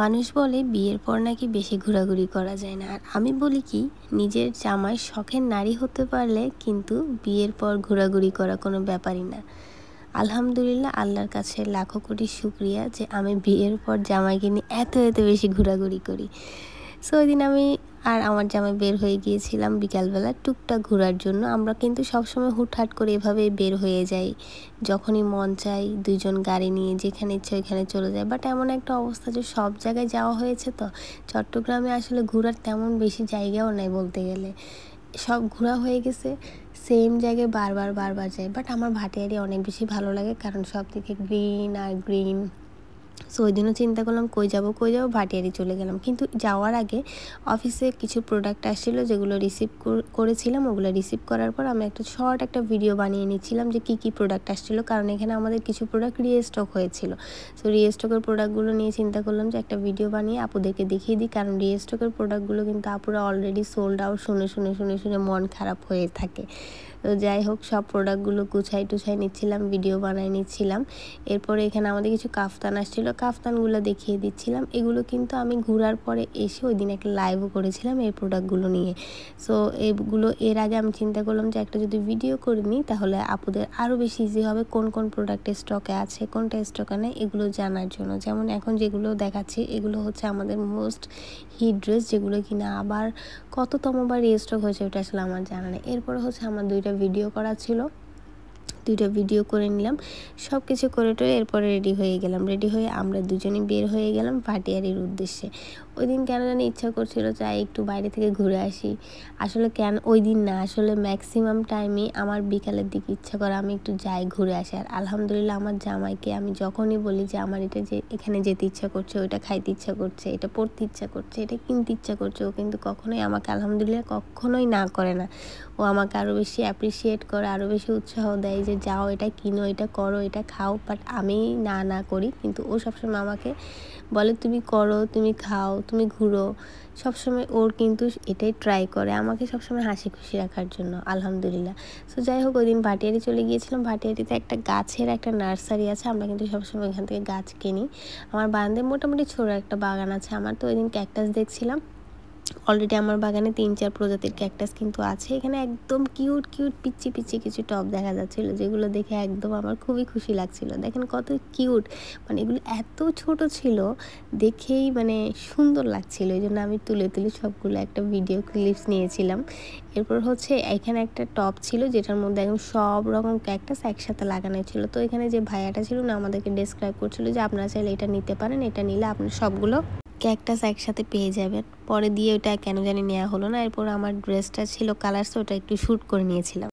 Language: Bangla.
মানুষ বলে বিয়ের পর নাকি বেশি ঘোরাঘুরি করা যায় না, আর আমি বলি কি, নিজের জামাই শখের নারী হতে পারলে কিন্তু বিয়ের পর ঘোরাঘুরি করা কোনো ব্যাপারই না। আলহামদুলিল্লাহ, আল্লাহর কাছে লাখো কোটি শুক্রিয়া যে আমি বিয়ের পর জামাইকে নিয়ে এত এত বেশি ঘোরাঘুরি করি। সো ওই দিন আমি আর আমার জামাই বের হয়ে গিয়েছিলাম বিকালবেলা টুকটাক ঘোরার জন্য। আমরা কিন্তু সবসময় হুটহাট করে এভাবে বের হয়ে যাই, যখনই মন চাই দুইজন গাড়ি নিয়ে যেখানে ইচ্ছে ওইখানে চলে যায়। বাট এমন একটা অবস্থা যে সব জায়গায় যাওয়া হয়েছে, তো চট্টগ্রামে আসলে ঘোরার তেমন বেশি জায়গাও নাই বলতে গেলে, সব ঘোরা হয়ে গেছে। সেম জায়গায় বারবার বারবার যাই, বাট আমার ভাটিয়ারি অনেক বেশি ভালো লাগে, কারণ সব দিকে গ্রিন আর গ্রিন। সো ওই দিনও চিন্তা করলাম কই যাব ভাটিয়ারি চলে গেলাম। কিন্তু যাওয়ার আগে অফিসে কিছু প্রোডাক্ট আসছিলো যেগুলো রিসিভ করেছিলাম। ওগুলো রিসিভ করার পর আমি একটা শর্ট একটা ভিডিও বানিয়ে নিচ্ছিলাম যে কী কী প্রোডাক্ট আসছিলো, কারণ এখানে আমাদের কিছু প্রোডাক্ট রিস্টক হয়েছিল। সো রিস্টকের প্রোডাক্টগুলো নিয়ে চিন্তা করলাম যে একটা ভিডিও বানিয়ে আপুদেরকে দেখিয়ে দিই, কারণ রিস্টকের প্রোডাক্টগুলো কিন্তু আপুরা অলরেডি সোল্ড আউট, শুনে শুনে শুনে শুনে মন খারাপ হয়ে থাকে। তো যাই হোক, সব প্রোডাক্টগুলো গুছাই টুছাই নিচ্ছিলাম, ভিডিও বানাই নিচ্ছিলাম। এরপরে এখানে আমাদের কিছু কাফতান আসছিলো, কাফতানগুলো দেখিয়ে দিচ্ছিলাম। এগুলো কিন্তু আমি ঘোরার পরে এসে ওই দিন একটা লাইভও করেছিলাম এই প্রোডাক্টগুলো নিয়ে। সো এগুলো এর আগে আমি চিন্তা করলাম যে একটা যদি ভিডিও করে নিই তাহলে আপুদের আরও বেশি ইজি হবে কোন কোন প্রোডাক্টের স্টকে আছে, কোনটা স্টকে নেই, এগুলো জানার জন্য। যেমন এখন যেগুলো দেখাচ্ছি এগুলো হচ্ছে আমাদের মোস্ট হিট ড্রেস, যেগুলো কিনা আবার কততমবার রিস্টক হয়েছে ওটা আসলে আমার জানা নেই। এরপরে হচ্ছে আমার দুইটা ভিডিও করা ছিল, দুইটা ভিডিও করে নিলাম, সব কিছু করে টোরে এরপরে রেডি হয়ে গেলাম। রেডি হয়ে আমরা দুজনেই বের হয়ে গেলাম ভাটিয়ারির উদ্দেশ্যে। ওই দিন কেন জানি ইচ্ছা করছিল যাই একটু বাইরে থেকে ঘুরে আসি। আসলে কেন ওই দিন না, আসলে ম্যাক্সিমাম টাইমই আমার বিকালের দিকে ইচ্ছা করে আমি একটু যাই ঘুরে আসি। আর আলহামদুলিল্লাহ, আমার জামাইকে আমি যখনই বলি যে আমার এটা যে এখানে যেতে ইচ্ছা করছে, ওইটা খাইতে ইচ্ছা করছে, এটা পড়তে ইচ্ছা করছে, এটা কিনতে ইচ্ছা করছে, ও কিন্তু কখনোই আমাকে আলহামদুলিল্লাহ কখনোই না করে না। ও আমাকে আরও বেশি অ্যাপ্রিসিয়েট করে, আরও বেশি উৎসাহ দেয় যে যাও, এটা কিনো, এটা করো, এটা খাও। বাট আমি না না করি, কিন্তু ও সবসময় আমাকে বলে তুমি করো, তুমি খাও, তুমি ঘুরো। সবসময় ওর কিন্তু এটাই ট্রাই করে আমাকে সবসময় হাসি খুশি রাখার জন্য, আলহামদুলিল্লাহ। সো যাই হোক, ওই দিন ভাটিয়ারি চলে গিয়েছিলাম। ভাটিয়ারিতে একটা গাছের একটা নার্সারি আছে, আমরা কিন্তু সবসময় ওইখান থেকে গাছ কিনি। আমার বারান্দায় মোটামুটি ছোটো একটা বাগান আছে আমার। তো ওই দিন ক্যাকটাস দেখছিলাম। অলরেডি আমার বাগানে 3-4 প্রজাতির ক্যাকটাস কিন্তু আছে। এখানে একদম কিউট কিউট পিচ্ছি পিচ্ছি কিছু টব দেখা যাচ্ছিলো, যেগুলো দেখে একদম আমার খুবই খুশি লাগছিল। দেখেন কত কিউট, মানে এগুলো এত ছোট ছিল, দেখেই মানে সুন্দর লাগছিল। এই জন্য আমি তুলে তুলে সবগুলো একটা ভিডিও ক্লিপস নিয়েছিলাম। এরপর হচ্ছে এখানে একটা টব ছিল যেটার মধ্যে একদম সব রকম ক্যাকটাস একসাথে লাগানো ছিল। তো এখানে যে ভাইয়াটা ছিল না, আমাদেরকে ডেসক্রাইব করছিল যে আপনারা চাইলে এটা নিতে পারেন, এটা নিলে আপনার সবগুলো ক্যাকটাস একসাথে পেয়ে যাবেন। পরে দিয়ে ওটা কেন জানি নেওয়া হলো না। এরপর আমার ড্রেসটা ছিল কালারস, ওটা একটু শ্যুট করে নিয়েছিলাম।